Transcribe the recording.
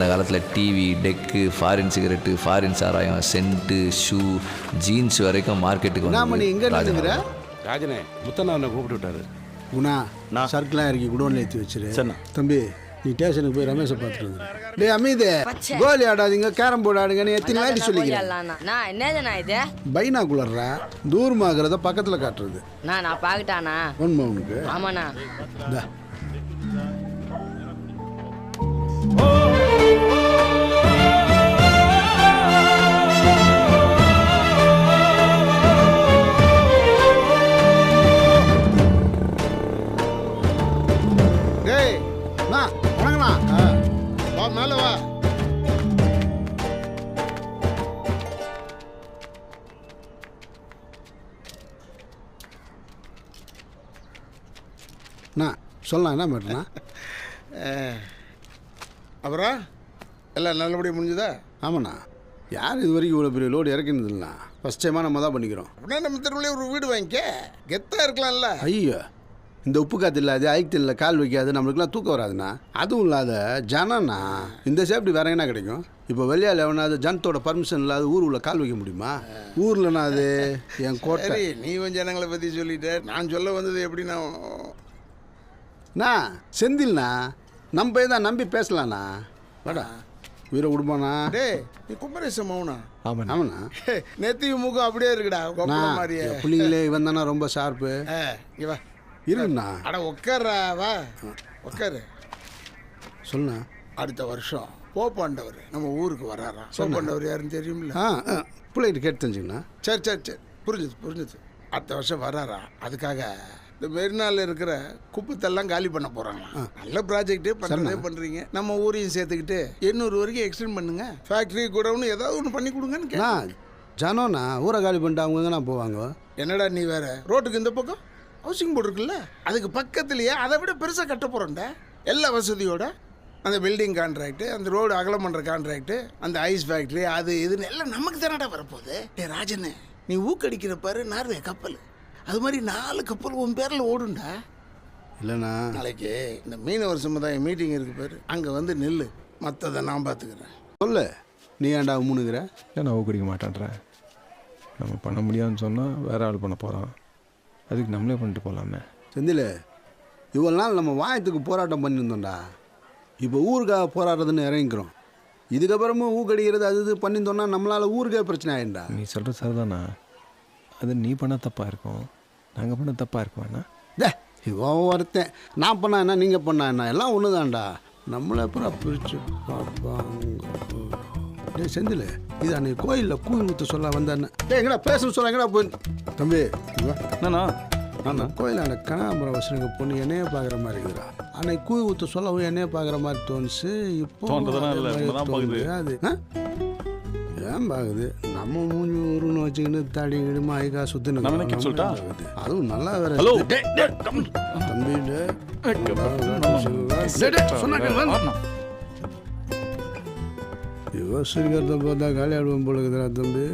அந்த காலத்தில் TV, deck, foreign cigarette, foreign சாராயம், சென்ட்டு, ஷூ, ஜீன்ஸ் வரைக்கும் மார்க்கெட்டுக்கு வந்து எங்கே இருக்குங்கிற ராஜனே முத்தண்ணா என்னை கூப்பிட்டு விட்டாரு. குணா நான் சர்க்கெலாம் இறக்கி குடோனில் ஏற்றி வச்சிரு. தம்பி நீ ஸ்டேஷனுக்கு போய் ரமேஷை பார்த்துட்டு வந்து. டேய் அமீதே, கோலி ஆடாதீங்க, கேரம் போர்டு ஆடுங்கன்னு எத்தனை வாட்டி சொல்லிக்கிறேன். பைனாகுலர்ரா தூரமாகிறத பக்கத்தில் காட்டுறது. நான் பார்க்கட்டானா ஒன்மா உனக்கு? ஆமாண்ணா. டேய் நான் வணங்கண்ணா. வா மேலே வா. நான் சொல்லலாம் என்ன மேட்டர்ண்ணா? அப்புறம் எல்லாம் நல்லபடியாக முடிஞ்சுதா? ஆமாண்ணா, யார் இது வரைக்கும் இவ்வளோ பெரிய லோடு இறக்கினது இல்லைண்ணா. ஃபஸ்ட் டைமாக நம்ம தான் பண்ணிக்கிறோம். அப்படின்னா நம்ம தெருவிலே ஒரு வீடு வாங்கிக்க, கெத்தாக இருக்கலாம்ல. ஐயோ, இந்த உப்பு காற்று இல்லாது, ஐக்கு இல்லை, கால் வைக்காது, நம்மளுக்குலாம் தூக்கம் வராதுண்ணா. அதுவும் இல்லாத ஜனண்ணா இந்த சேஃப்டி வேற என்ன கிடைக்கும்? இப்போ வெளியால் எவனாவது ஜனத்தோட பர்மிஷன் இல்லாத ஊர் உள்ள கால் வைக்க முடியுமா? ஊர்லண்ணா அது என் கோட்டை. நீ கொஞ்சம் ஜனங்களை பற்றி சொல்லிட்டு நான் சொல்ல வந்தது எப்படின்னா செந்தில்ண்ணா நம்ம போய் தான் நம்பி பேசலாண்ணா. வாடா உயிரை விடுமாண்ணா. டேய் நீ குமரேசம் மௌனா? ஆமாண்ணா. நெத்தி முகம் அப்படியே இருக்குடா மாதிரியே. பிள்ளைங்களே இவன் தானே ரொம்ப ஷார்ப்பு. இவா இருண்ணா. அட உட்கார்றா, வா உட்காரு. சொல்லுண்ணா. அடுத்த வருஷம் போப்பாண்டவர் நம்ம ஊருக்கு வராராம். போப்பாண்டவர் யாருன்னு தெரியுமில்ல? பிள்ளைகிட்ட கேட்டு தெரிஞ்சுங்கண்ணா. சரி சரி சரி, புரிஞ்சுது. அடுத்த வருஷம் வராரா. அதுக்காக இந்த மெரினால இருக்கிற குப்பத்தெல்லாம் காலி பண்ண போகிறாங்களாம். நல்ல ப்ராஜெக்ட்டு பண்ணுறீங்க. நம்ம ஊரையும் சேர்த்துக்கிட்டு 800 வரைக்கும் எக்ஸ்டெண்ட் பண்ணுங்க. ஃபேக்ட்ரி கூடவுன்னு ஏதாவது ஒன்று பண்ணி கொடுங்கன்னு. ஜனோண்ணா ஊரை காலி பண்ணிட்டு அவங்க எங்கன்னா போவாங்க. என்னடா நீ வேற, ரோட்டுக்கு இந்த பக்கம் ஹவுசிங் போர்டு இருக்குல்ல, அதுக்கு பக்கத்துலேயே அதை விட பெருசாக கட்ட போகிறோம்டா. எல்லா வசதியோட அந்த பில்டிங் கான்ட்ராக்டு, அந்த ரோடு அகலம் பண்ணுற கான்ட்ராக்டு, அந்த ஐஸ் ஃபேக்ட்ரி, அது இதுன்னு எல்லாம் நமக்கு தானடா வரப்போகுது. டே ராஜனே, நீ ஊக்கடிக்கிற பாரு நார்வே கப்பல், அது மாதிரி 4 கப்பல் உன் பேரில் ஓடுண்டா. இல்லைண்ணா நாளைக்கு இந்த மீனவர் சமுதாயம் மீட்டிங் இருக்கு பாரு, அங்கே வந்து நெல், மற்றதை நான் பார்த்துக்கிறேன். சொல்லு, நீ ஏன்டா முன்னுக்கிற? நான் ஊக்கடிக்க மாட்டேன்றேன். நம்ம பண்ண முடியாதுன்னு சொன்னால் வேற ஆள் பண்ண போகிறான். அதுக்கு நம்மளே பண்ணிட்டு போகலாமே. செந்தில், இவ்வளோ நாள் நம்ம வாயத்துக்கு போராட்டம் பண்ணியிருந்தோம்டா. இப்போ ஊருக்காக போராடுறதுன்னு இறங்கிக்கிறோம். இதுக்கப்புறமும் ஊக்கடிக்கிறது அது இது பண்ணியிருந்தோம்னா நம்மளால் ஊருக்கே பிரச்சனை ஆகிடும்டா. நீ சொல்கிற சரிதானா? அது நீ பண்ண தப்பாக இருக்கும், நாங்கள் பண்ண தப்பாக இருக்குவேண்ணா. இவன் ஒருத்தன் நான் பண்ணா என்ன, நீங்கள் பண்ணா என்ன, எல்லாம் ஒன்று தான்டா. நம்மளை அப்புறம் பிரித்து பார்ப்பாங்க. டே செந்தில், இது அன்னைக்கு கோயிலில் கூழ் ஊற்ற சொல்ல வந்தேன்னு. எங்கடா பேசணும் சொல்ல, எங்கடா போய் தம்பி என்னண்ணா? நான் கோயில் அந்த கனகாம்பரம் வசனங்க பொண்ணு என்னையே பார்க்குற மாதிரி இருக்குதுடா. அன்னைக்கு கூழ் ஊற்ற சொல்லவும் என்னையே பார்க்குற மாதிரி தோணுச்சு. இப்போ அது ஏன் பார்க்குது? நம்ம மூஞ்சி ஊருன்னு வச்சுக்கிட்டு தாடி கிடுமா ஐகா சுத்தினு அதுவும் நல்லா வேற. தம்பி யோசிக்கிறத பார்த்தா காலி ஆடுவோம் போல இருக்குதுடா தம்பி.